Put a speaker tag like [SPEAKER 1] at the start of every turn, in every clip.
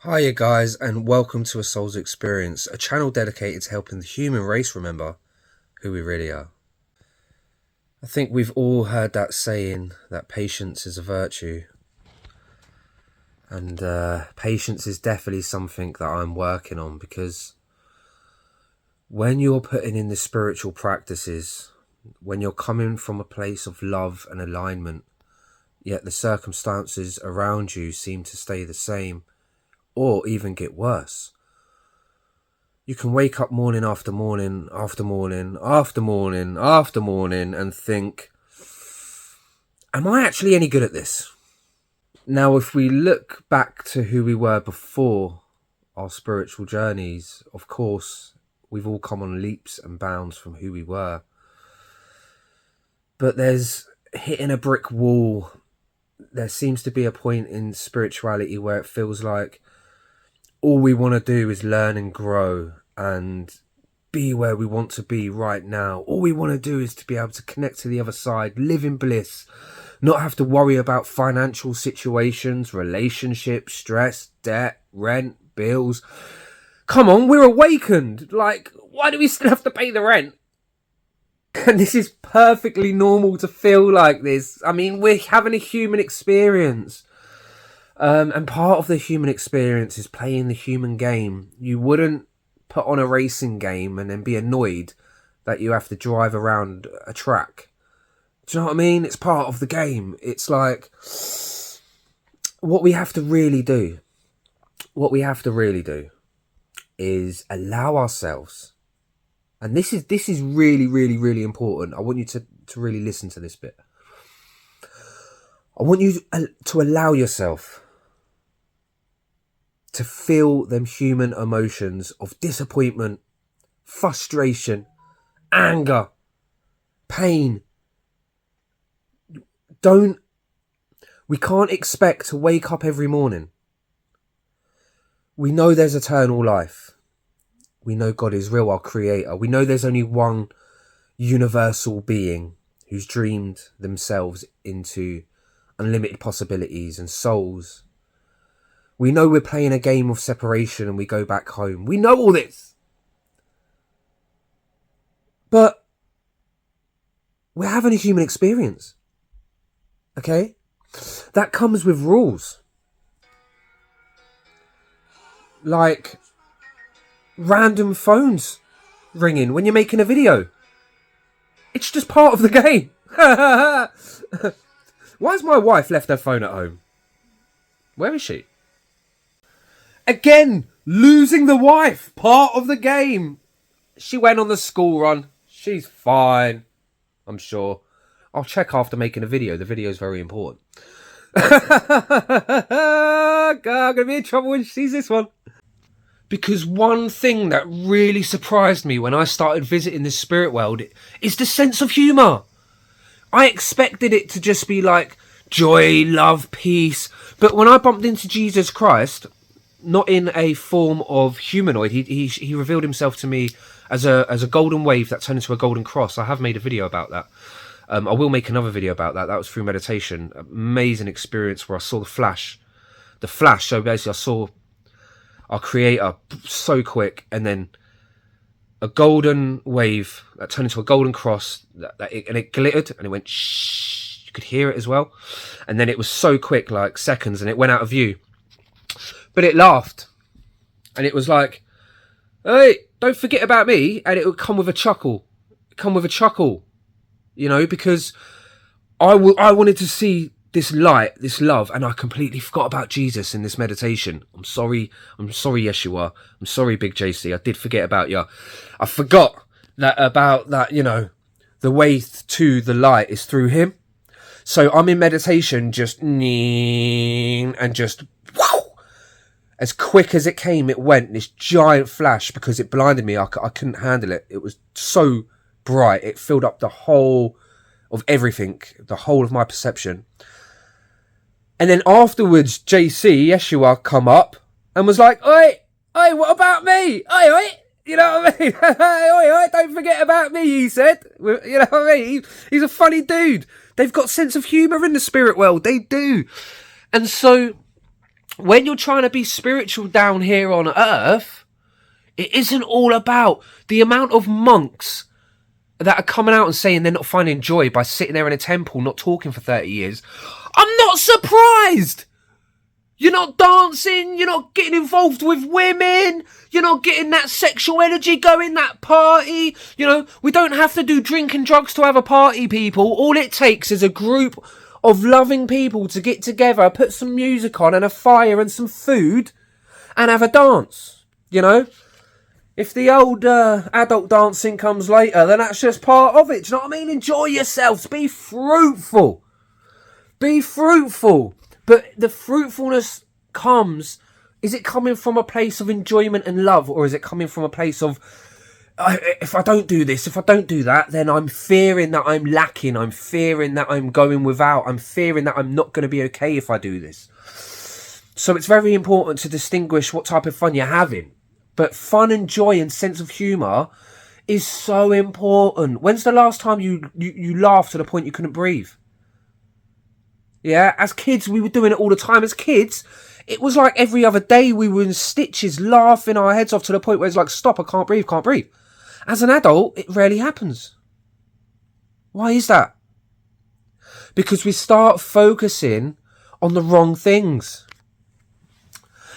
[SPEAKER 1] Hiya guys, and welcome to A Soul's Experience, a channel dedicated to helping the human race remember who we really are. I think we've all heard that saying that patience is a virtue, and patience is definitely something that I'm working on, because when you're putting in the spiritual practices, when you're coming from a place of love and alignment, yet the circumstances around you seem to stay the same or even get worse. You can wake up morning after morning after morning after morning after morning and think, am I actually any good at this? Now, if we look back to who we were before our spiritual journeys, of course, we've all come on leaps and bounds from who we were. But there's hitting a brick wall. There seems to be a point in spirituality where it feels like all we want to do is learn and grow and be where we want to be right now. All we want to do is to be able to connect to the other side, live in bliss, not have to worry about financial situations, relationships, stress, debt, rent, bills. Come on, we're awakened. Like, why do we still have to pay the rent? And this is perfectly normal to feel like this. I mean, we're having a human experience. And part of the human experience is playing the human game. You wouldn't put on a racing game and then be annoyed that you have to drive around a track. Do you know what I mean? It's part of the game. It's like what we have to really do is allow ourselves. And this is really, really, really important. I want you to really listen to this bit. I want you to allow yourself to feel them human emotions of disappointment, frustration, anger, pain. We can't expect to wake up every morning. We know there's eternal life. We know God is real, our creator. We know there's only one universal being who's dreamed themselves into unlimited possibilities and souls. We know we're playing a game of separation and we go back home. We know all this. But we're having a human experience. Okay? That comes with rules. Like random phones ringing when you're making a video. It's just part of the game. Why has my wife left her phone at home? Where is she? Again, losing the wife, part of the game. She went on the school run. She's fine, I'm sure. I'll check after making a video. The video is very important. God, I'm going to be in trouble when she sees this one. Because one thing that really surprised me when I started visiting this spirit world is the sense of humour. I expected it to just be like joy, love, peace. But when I bumped into Jesus Christ, not in a form of humanoid, he revealed himself to me as a golden wave that turned into a golden cross. I have made a video about that. I will make another video about that. That was through meditation. Amazing experience where I saw the flash. So basically I saw our creator so quick, and then a golden wave that turned into a golden cross, and it glittered and it went shh. You could hear it as well. And then it was so quick, like seconds, and it went out of view. But it laughed. And it was like, hey, don't forget about me. And it would come with a chuckle. You know, because I wanted to see this light, this love, and I completely forgot about Jesus in this meditation. I'm sorry, Yeshua. I'm sorry, Big JC. I did forget about you. I forgot about that, you know, the way to the light is through him. So I'm in meditation, just and just wow. As quick as it came, it went, this giant flash, because it blinded me. I couldn't handle it. It was so bright. It filled up the whole of everything, the whole of my perception. And then afterwards, JC, Yeshua, come up and was like, oi, what about me? Oi, you know what I mean? oi, don't forget about me, he said. You know what I mean? He's a funny dude. They've got sense of humour in the spirit world. They do. And so when you're trying to be spiritual down here on earth, it isn't all about the amount of monks that are coming out and saying they're not finding joy by sitting there in a temple not talking for 30 years. I'm not surprised. You're not dancing, you're not getting involved with women, you're not getting that sexual energy going, that party. You know, we don't have to do drink and drugs to have a party, people. All it takes is a group of loving people to get together, put some music on and a fire and some food and have a dance, you know? If the old adult dancing comes later, then that's just part of it. Do you know what I mean? Enjoy yourselves. Be fruitful. Be fruitful. But the fruitfulness comes... Is it coming from a place of enjoyment and love? Or is it coming from a place of... if I don't do this, if I don't do that, then I'm fearing that I'm lacking. I'm fearing that I'm going without. I'm fearing that I'm not going to be okay if I do this. So it's very important to distinguish what type of fun you're having. But fun and joy and sense of humour is so important. When's the last time you laughed to the point you couldn't breathe? Yeah, as kids, we were doing it all the time. As kids, it was like every other day we were in stitches, laughing our heads off to the point where it's like, stop, I can't breathe, can't breathe. As an adult, it rarely happens. Why is that? Because we start focusing on the wrong things.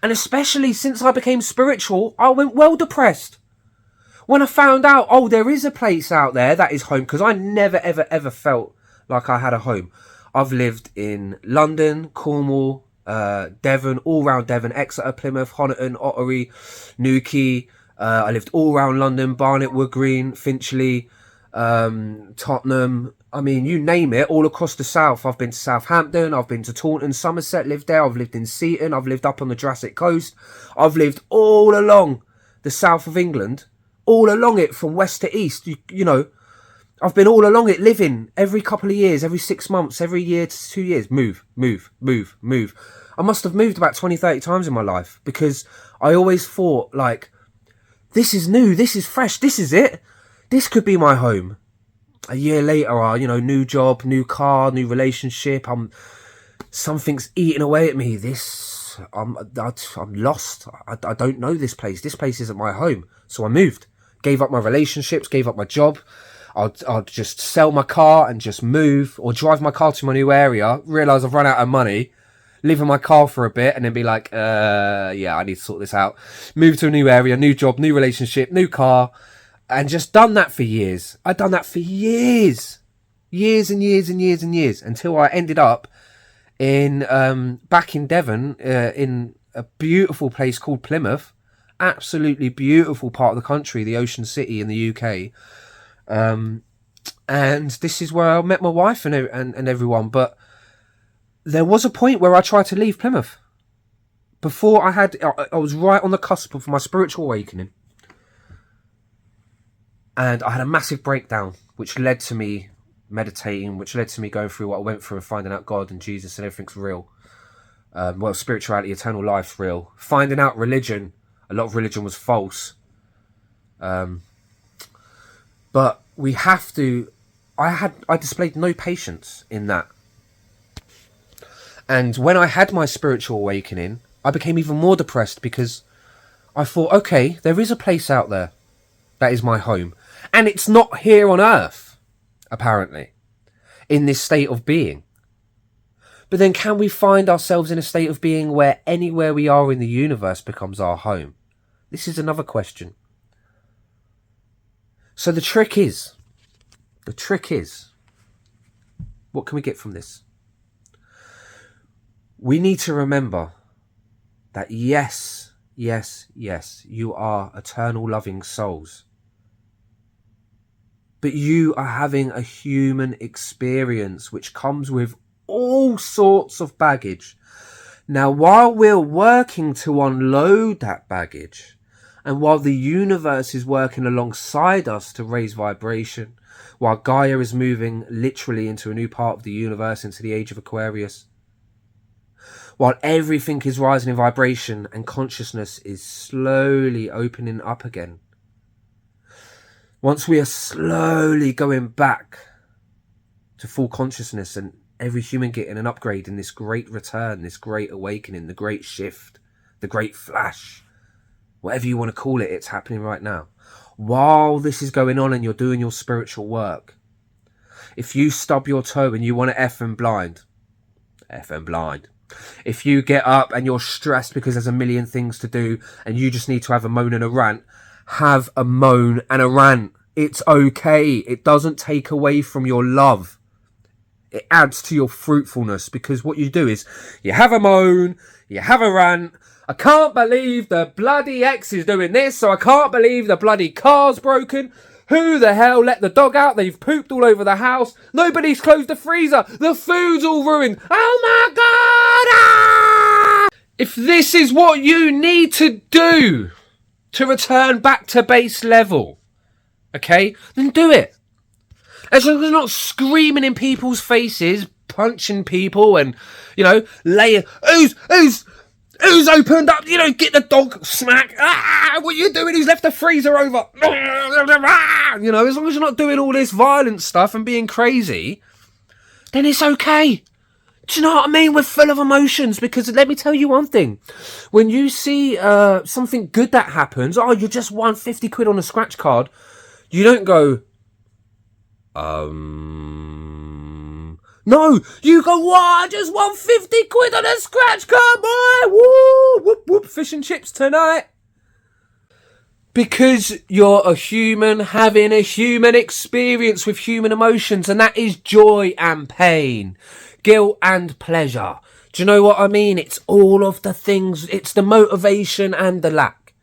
[SPEAKER 1] And especially since I became spiritual, I went well depressed. When I found out, oh, there is a place out there that is home, because I never, ever, ever felt like I had a home. I've lived in London, Cornwall, Devon, all round Devon, Exeter, Plymouth, Honiton, Ottery, Newquay. I lived all round London, Barnet, Wood Green, Finchley, Tottenham. I mean, you name it, all across the south. I've been to Southampton, I've been to Taunton, Somerset, lived there. I've lived in Seaton, I've lived up on the Jurassic Coast. I've lived all along the south of England, all along it from west to east. You know, I've been all along it, living every couple of years, every 6 months, every year to 2 years. Move. I must have moved about 20, 30 times in my life, because I always thought, like, this is new, this is fresh, this is it. This could be my home. A year later, you know, new job, new car, new relationship. Something's eating away at me. I'm lost. I don't know this place. This place isn't my home. So I moved. Gave up my relationships, gave up my job. I'd just sell my car and just move, or drive my car to my new area, realise I've run out of money, live in my car for a bit, and then be like, yeah, I need to sort this out. Move to a new area, new job, new relationship, new car. And just done that for years. I'd done that for years. Years and years and years and years. Until I ended up in back in Devon, in a beautiful place called Plymouth. Absolutely beautiful part of the country, the Ocean City in the UK. And this is where I met my wife and everyone. But there was a point where I tried to leave Plymouth. Before I was right on the cusp of my spiritual awakening. And I had a massive breakdown, which led to me meditating, which led to me going through what I went through and finding out God and Jesus and everything's real. Well, spirituality, eternal life's real. Finding out religion, a lot of religion was false. But we have to... I displayed no patience in that. And when I had my spiritual awakening, I became even more depressed, because I thought, okay, there is a place out there that is my home. And it's not here on earth, apparently, in this state of being. But then can we find ourselves in a state of being where anywhere we are in the universe becomes our home? This is another question. So the trick is, what can we get from this? We need to remember that yes, you are eternal loving souls. But you are having a human experience which comes with all sorts of baggage. Now, while we're working to unload that baggage, and while the universe is working alongside us to raise vibration, while Gaia is moving literally into a new part of the universe, into the age of Aquarius, while everything is rising in vibration and consciousness is slowly opening up again, once we are slowly going back to full consciousness and Every human getting an upgrade in this great return, this great awakening, the great shift, the great flash. Whatever you want to call it, it's happening right now. While this is going on and you're doing your spiritual work, if you stub your toe and you want to effing blind, effing blind. If you get up and you're stressed because there's a million things to do and you just need to have a moan and a rant, have a moan and a rant. It's okay. It doesn't take away from your love. It adds to your fruitfulness, because what you do is you have a moan, you have a rant. I can't believe the bloody ex is doing this, so I can't believe the bloody car's broken. Who the hell let the dog out? They've pooped all over the house. Nobody's closed the freezer. The food's all ruined. Oh my God! Ah! If this is what you need to do to return back to base level, okay, then do it. As long as you're not screaming in people's faces, punching people, and, you know, laying, who's opened up, you know, get the dog smack. Ah, what are you doing? Who's left the freezer over? You know, as long as you're not doing all this violent stuff and being crazy, then it's okay. Do you know what I mean? We're full of emotions, because let me tell you one thing. When you see something good that happens, oh, you just won 50 quid on a scratch card, you don't go, no, you go, what? I just won 50 quid on a scratch card, boy. Woo, whoop, whoop, fish and chips tonight. Because you're a human having a human experience with human emotions, and that is joy and pain, guilt and pleasure. Do you know what I mean? It's all of the things. It's the motivation and the lack.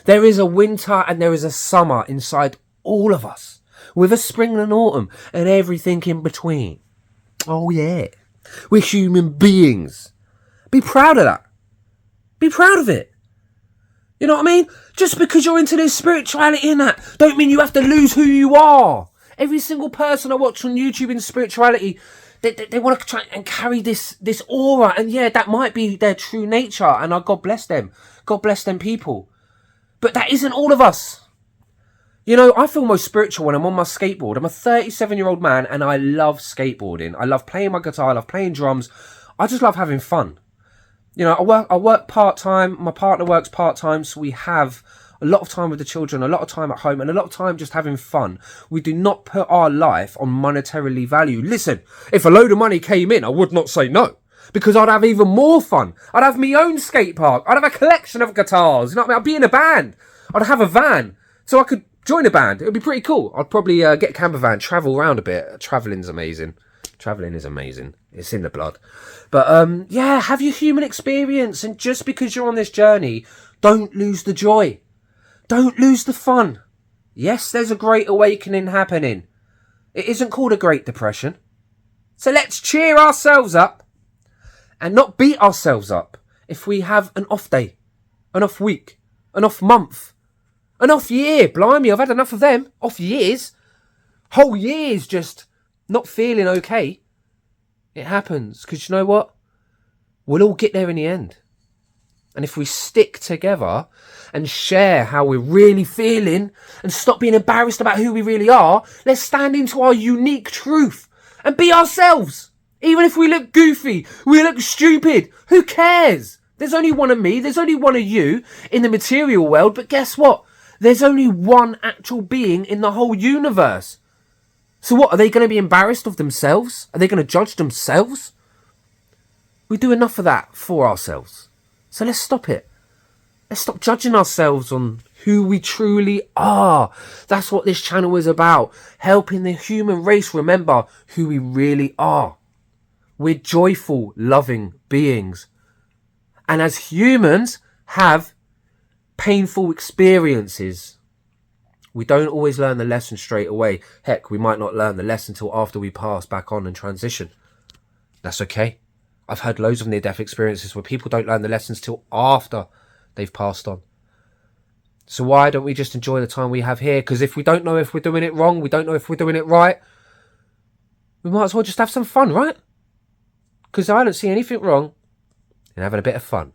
[SPEAKER 1] There is a winter and there is a summer inside all of us, with a spring and an autumn and everything in between. Oh yeah, we're human beings. Be proud of that. Be proud of it. You know what I mean? Just because you're into this spirituality and that, don't mean you have to lose who you are. Every single person I watch on YouTube in spirituality, they want to try and carry this aura, and yeah, that might be their true nature, and God bless them. God bless them people. But that isn't all of us. You know, I feel most spiritual when I'm on my skateboard. I'm a 37-year-old man and I love skateboarding. I love playing my guitar. I love playing drums. I just love having fun. You know, I work part-time. My partner works part-time. So we have a lot of time with the children, a lot of time at home, and a lot of time just having fun. We do not put our life on monetarily value. Listen, if a load of money came in, I would not say no, because I'd have even more fun. I'd have my own skate park. I'd have a collection of guitars. You know what I mean? I'd be in a band. I'd have a van so I could join a band. It would be pretty cool. I'd probably get a camper van, travel around a bit. Traveling's amazing. Travelling is amazing. It's in the blood. But yeah, have your human experience. And just because you're on this journey, don't lose the joy. Don't lose the fun. Yes, there's a great awakening happening. It isn't called a Great Depression. So let's cheer ourselves up and not beat ourselves up if we have an off day, an off week, an off month, an off year. Blimey, I've had enough of them. Off years. Whole years just not feeling okay. It happens. Because you know what? We'll all get there in the end. And if we stick together and share how we're really feeling and stop being embarrassed about who we really are, let's stand into our unique truth and be ourselves. Even if we look goofy, we look stupid, who cares? There's only one of me, there's only one of you in the material world, but guess what? There's only one actual being in the whole universe. So what, are they going to be embarrassed of themselves? Are they going to judge themselves? We do enough of that for ourselves. So let's stop it. Let's stop judging ourselves on who we truly are. That's what this channel is about. Helping the human race remember who we really are. We're joyful, loving beings. And as humans have painful experiences. We don't always learn the lesson straight away. Heck, we might not learn the lesson until after we pass back on and transition. That's okay. I've heard loads of near-death experiences where people don't learn the lessons till after they've passed on. So why don't we just enjoy the time we have here? Because if we don't know if we're doing it wrong, we don't know if we're doing it right, we might as well just have some fun, right? Because I don't see anything wrong in having a bit of fun.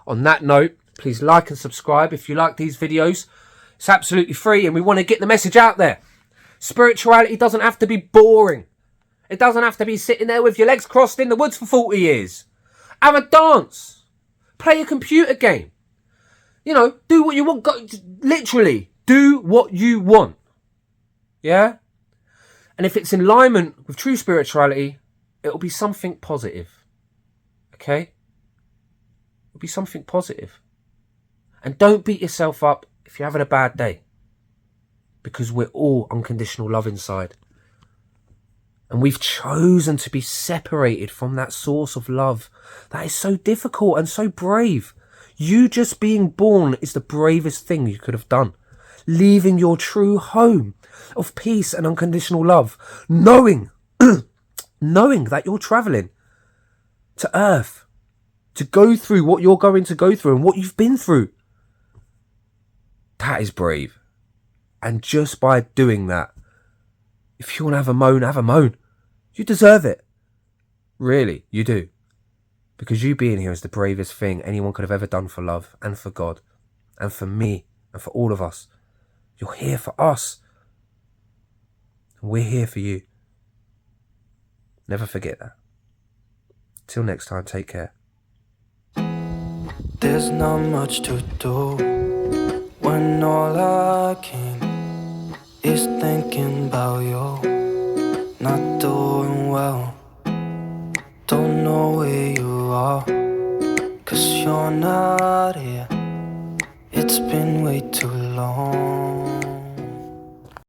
[SPEAKER 1] On that note, please like and subscribe if you like these videos. It's absolutely free and we want to get the message out there. Spirituality doesn't have to be boring. It doesn't have to be sitting there with your legs crossed in the woods for 40 years. Have a dance. Play a computer game. You know, do what you want. Literally, do what you want. Yeah? And if it's in alignment with true spirituality, it'll be something positive. Okay? It'll be something positive. And don't beat yourself up if you're having a bad day. Because we're all unconditional love inside. And we've chosen to be separated from that source of love. That is so difficult and so brave. You just being born is the bravest thing you could have done. Leaving your true home of peace and unconditional love. Knowing that you're travelling to Earth to go through what you're going to go through and what you've been through. That is brave. And just by doing that, if you want to have a moan, have a moan. You deserve it. Really, you do. Because you being here is the bravest thing anyone could have ever done for love and for God and for me and for all of us. You're here for us. And we're here for you. Never forget that. Till next time, take care.
[SPEAKER 2] There's not much to do when all I can is thinking about you. Not doing well, don't know where you are, 'cause you're not here. It's been way too long.